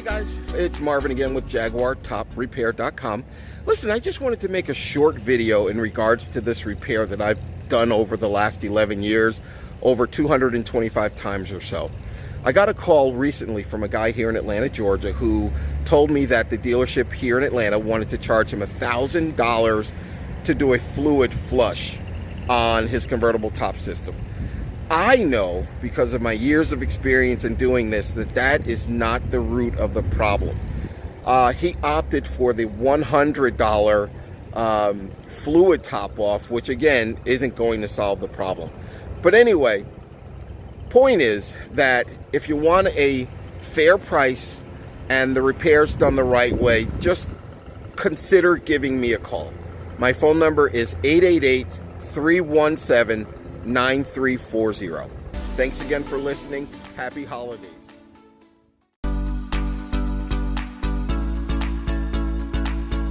Hey guys, it's Marvin again with JaguarTopRepair.com. Listen, I just wanted to make a short video in regards to this repair that I've done over the last 11 years, over 225 times or so. I got a call recently from a guy here in Atlanta, Georgia, who told me that the dealership here in Atlanta wanted to charge him $1,000 to do a fluid flush on his convertible top system. I know, because of my years of experience in doing this, that that is not the root of the problem. He opted for the $100 fluid top off, which again isn't going to solve the problem. But anyway, point is that if you want a fair price and the repairs done the right way, just consider giving me a call. My phone number is 888-317-9340. Thanks again for listening. Happy holidays.